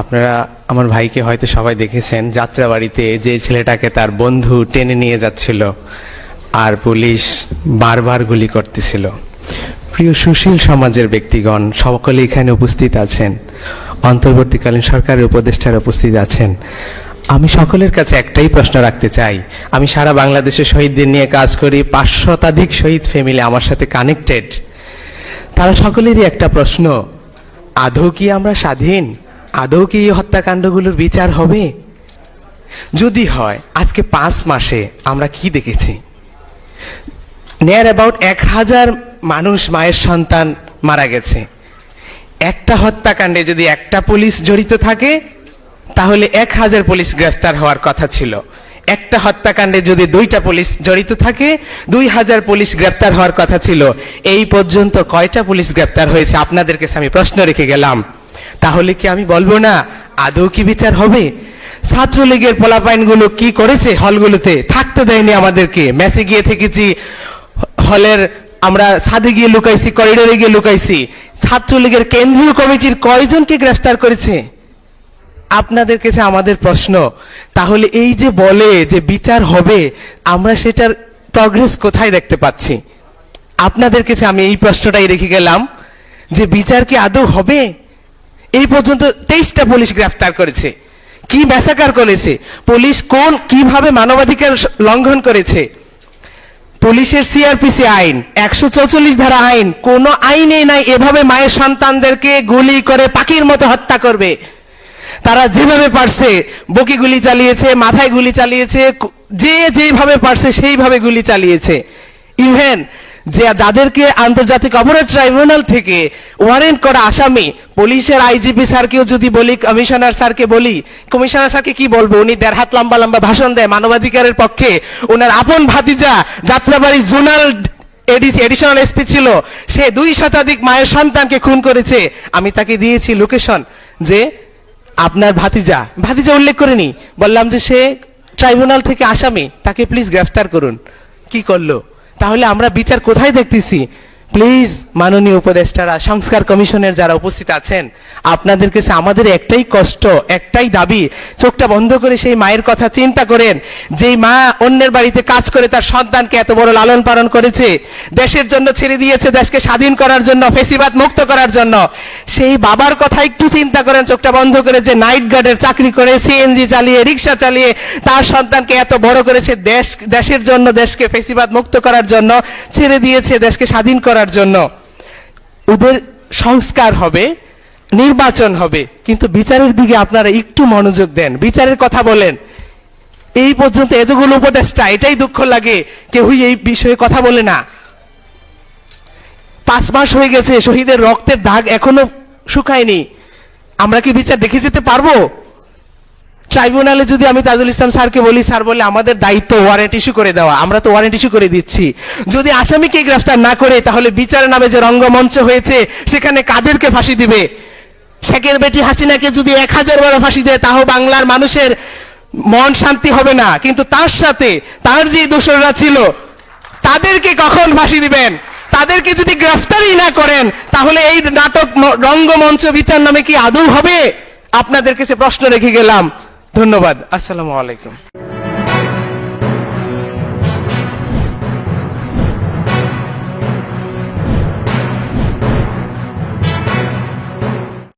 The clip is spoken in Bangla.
আপনারা আমার ভাইকে হয়তো সবাই দেখেছেন, যাত্রাবাড়িতে যে ছেলেটাকে তার বন্ধু টেনে নিয়ে যাচ্ছিল আর পুলিশ বারবার গুলি করতেছিল। প্রিয় সুশীল সমাজের ব্যক্তিগণ সকলে এখানে উপস্থিত আছেন, অন্তর্বর্তীকালীন সরকারের উপদেষ্টারা উপস্থিত আছেন। আমি সকলের কাছে একটাই প্রশ্ন রাখতে চাই। আমি সারা বাংলাদেশে শহীদদের নিয়ে কাজ করি, 500 শতাধিক শহীদ ফ্যামিলি আমার সাথে কানেক্টেড। তারা সকলেরই একটা প্রশ্ন, আদৌ কি আমরা স্বাধীন? আদৌ কি এই হত্যাকাণ্ডগুলোর বিচার হবে? যদি হয়, আজকে 5 মাসে আমরা কি দেখেছি? নিয়ার অ্যাবাউট 1000 মানুষ, মায়ের সন্তান মারা গেছে। একটা হত্যাকাণ্ডে যদি একটা পুলিশ জড়িত থাকে তাহলে 1000 পুলিশ গ্রেফতার হওয়ার কথা ছিল। একটা হত্যাকাণ্ডে যদি 2টা পুলিশ জড়িত থাকে 2000 পুলিশ গ্রেফতার হওয়ার কথা ছিল। এই পর্যন্ত কয়টা পুলিশ গ্রেফতার হয়েছে? আপনাদের কাছে আমি প্রশ্ন রেখে গেলাম। তাহলে কি আমি বলবো না আদৌ কি বিচার হবে? ছাত্রলীগের পোলাপাইনগুলো কি করেছে? হলগুলোতে থাকতে দেয়নি আমাদেরকে। মেসে গিয়ে থেকেছি, হলের আমরা ছাদে গিয়ে লুকাইছি, করিডোরে গিয়ে লুকাইছি। ছাত্রলীগের কেন্দ্রীয় কমিটির কয়জনকে গ্রেফতার করেছে? আপনাদের কাছে আমাদের প্রশ্ন, তাহলে এই যে বলে যে বিচার হবে, আমরা সেটার প্রগ্রেস কোথায় দেখতে পাচ্ছি? আপনাদের কাছে আমি এই প্রশ্নটাই রেখে গেলাম যে বিচার কি আদৌ হবে? এই পর্যন্ত 23টা পুলিশ গ্রেফতার করেছে। কি ম্যাসাকার করেছে পুলিশ? কিভাবে মানবাধিকার লঙ্ঘন করেছে? পুলিশের সিআরপিসি আইন, 144 ধারা আইন, কোন আইনে নাই এভাবে মায়ের সন্তানদেরকে গুলি করে পাখির মতো হত্যা করবে। তারা যেভাবে পারছে বকি গুলি চালিয়েছে, মাথায় গুলি চালিয়েছে, যেভাবে পারছে সেইভাবে গুলি চালিয়েছে। ইভেন যে যাদেরকে আন্তর্জাতিক অপরাধ ট্রাইব্যুনাল থেকে ওয়ারেন্ট করা আসামি, পুলিশের আইজিপি স্যারকেও যদি বলি, কমিশনার স্যারকে বলি, কমিশনার স্যারকে কি বলবো? উনি 1.5 হাত লম্বা লম্বা ভাষণ দেয় মানবাধিকারের পক্ষে। ওনার আপন ভাতিজা যাত্রাবাড়ি জোনাল এডিশনাল এসপি ছিল, সে 2 শতাধিক মায়ের সন্তানকে খুন করেছে। আমি তাকে দিয়েছি লোকেশন, যে আপনার ভাতিজা উল্লেখ করেনি, বললাম যে সে ট্রাইব্যুনাল থেকে আসামি, তাকে প্লিজ গ্রেফতার করুন। কি করলো? তাহলে আমরা বিচার কোথায় দেখতেছি? প্লিজ মাননীয় উপদেষ্টারা, সংস্কার কমিশনের যারা উপস্থিত আছেন, আপনাদের কাছে আমাদের একটাই কষ্ট, একটাই দাবি, চোখটা বন্ধ করে সেই মায়ের কথা চিন্তা করেন, যেই মা অন্যের বাড়িতে কাজ করে তার সন্তানকে এত বড় লালন পালন করেছে, দেশের জন্য ছেড়ে দিয়েছে, দেশকে স্বাধীন করার জন্য, ফেসিবাদ মুক্ত করার জন্য। সেই বাবার কথা একটু চিন্তা করেন, চোখটা বন্ধ করে, যে নাইট গার্ডের চাকরি করে, সিএনজি চালিয়ে, রিক্সা চালিয়ে তার সন্তানকে এত বড় করেছে, দেশের জন্য, দেশকে ফেসিবাদ মুক্ত করার জন্য ছেড়ে দিয়েছে, দেশকে স্বাধীন করার জন্য। ওদের সংস্কার হবে, নির্বাচন হবে, কিন্তু বিচারের দিকে আপনারা একটু মনোযোগ দেন, বিচারের কথা বলেন। এই পর্যন্ত এতগুলো উপদেষ্টা, এটাই দুঃখ লাগে, কেউই এই বিষয়ে কথা বলে না। 5 মাস হয়ে গেছে, শহীদের রক্তের দাগ এখনো শুকায়নি। আমরা কি বিচার দেখে যেতে পারবো? ট্রাইব্যুনালে যদি আমি তাজুল ইসলাম স্যারকে বলি, স্যার বলে আমাদের দায়িত্ব ওয়ারেন্ট ইস্যু করে দেওয়া, আমরা তো ওয়ারেন্ট ইস্যু করে দিচ্ছি। যদি আসামিকে গ্রেফতার না করে, তাহলে বিচারের নামে যে রঙ্গমঞ্চ হয়েছে সেখানে কাদেরকে ফাঁসি দিবে? শেখের বেটি হাসিনাকে যদি 1000 বার ফাঁসি দেয়, তাও বাংলার মানুষের মন শান্তি হবে না। কিন্তু তার সাথে তার যে দোষররা ছিল, তাদেরকে কখন ফাঁসি দিবেন? তাদেরকে যদি গ্রেফতারই না করেন, তাহলে এই নাটক রঙ্গমঞ্চ বিচার নামে কি আদৌ হবে? আপনাদের কাছে প্রশ্ন রেখে গেলাম। ধন্যবাদ। আসসালামু আলাইকুম।